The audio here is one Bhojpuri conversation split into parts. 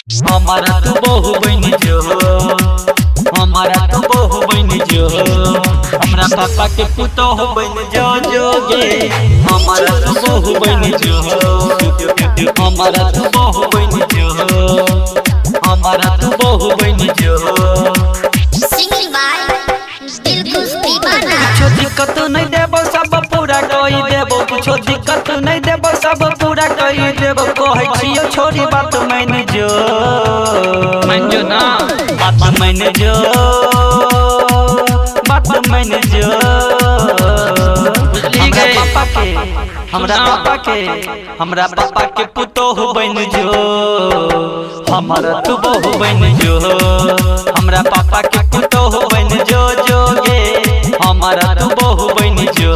हमारा तू बहु बन जो, हमारा तू बहु बन जो, हमरा पापा के पुतो बन जो जोगे। हमारा तू बहु बन जो, हमारा तू बहु बन जो, हमारा तू बहु बन जो। कुछो दिक्कत नहीं देबो सब पूरा कही देबो, कुछो दिक्कत नहीं देबो सब पूरा कही देबो। कहै छियो छोरी बात मान जो, मान जो ना बात मान जो, बात मान जो। हमरा पापा के पुतो बन जो, हमारा तू बहु बन जो, हमरा पापा के पुतो बन जो जोगे। हमारा तू बहु बन जो,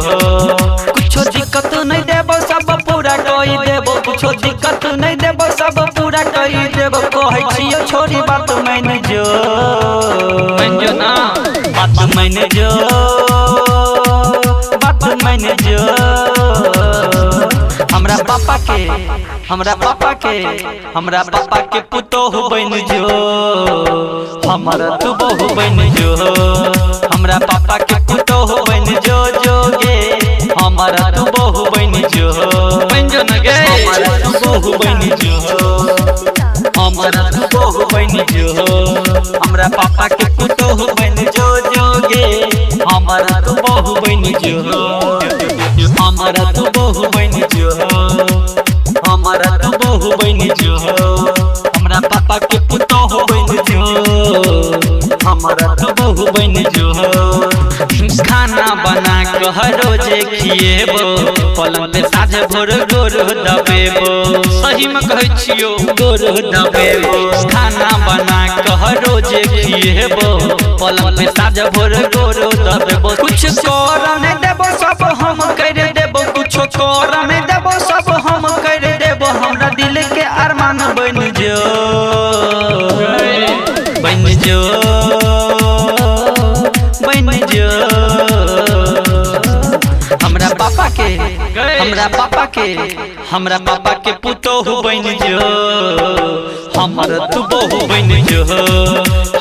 कुछो दिक्कत नहीं देबो सब पूरा कही देबो, कुछो दिक्कत नहीं देबो सब पूरा कही देबो। कहै छियो छोरी बात मान जो, मान जो ना बात मान जो, बात मान जो। हमरा पापा के पुतो बन जो, हमारा तू बहु बन जो, हमरा पापा के पुतो बन जो जोगे। हमारा तू बहु बन जो, बन जो न गे। हमारा तू बहु बन जो, हमारा तू बहु बन जो, हमरा पापा के पुतो बन जो जोगे। हमारा तू बहु बन जो, हमारा तू बहु बन जो, हमारा तू बहु बन जो, हमरा पापा के पुतो बन जो, हमारा तू बहु बन जो। खाना बना कह रोजे खिएबो, पलंग पे साझ भोर गोर दबेबो। सही में कहै छियो गोर दबेबो। खाना बना कह रोजे खिएबो, पलंग पे साझ भोर गोर दबेबो। कुछ कर नहीं देबो सब हम कर देबो, कुछो कर नहीं देबो सब हम कर देबो। हमरा दिल के अरमान बन जो, बन जो, बन जो। हमरा पापा के पुतो बन जो, हमारा तू बहु बन जो,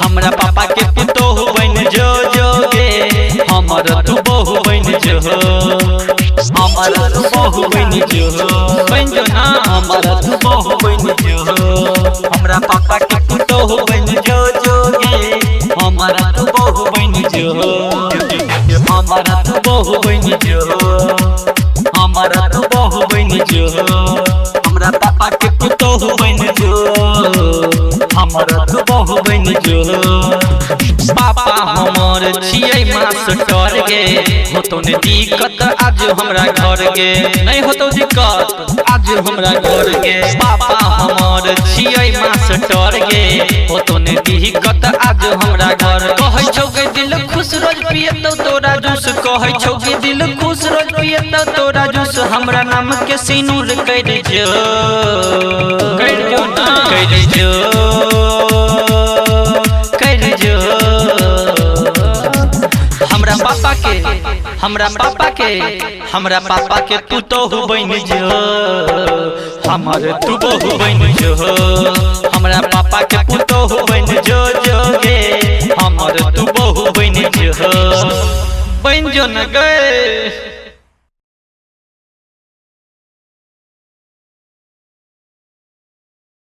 हमरा पापा के पुतो बन जो जोगे। हमारा तू बहु बन जो, हमारा तू बहु बन जो, बन जो ना हमारा तू बहु बन जो, हमरा पापा के पुतो बन जो जोगे। हमारा तू बहु बन जो, हमारा तू बहु बन जो, हमारा तू बहु बन जो, हमरा पापा के पुतो बन जो, हमारा तू बहु बन जो। पापा हमर छियै मास्टर गे, होतो ने दिक्कत आज हमरा घर गे, नहीं होतो दिक्कत आज हमरा घर गे। पापा हमर छियै मास्टर गे, होतो ने दिक्कत आज हमरा घर। कहै छौ गे दिल खुश रोज पियतौ तोरा जूस, कहै छौ गे दिल खुश रोज पियतौ तोरा जूस। हमरा नाम के सिनूर कर जो, कर जो ना कर जो, कर जो। हमरा पापा के पुतो बन जो, हमारे तू बहु बन जो, हमरा पापा के पुतो बन जो जोगे। हमारे तू बहु बन जो, बन जो न गए।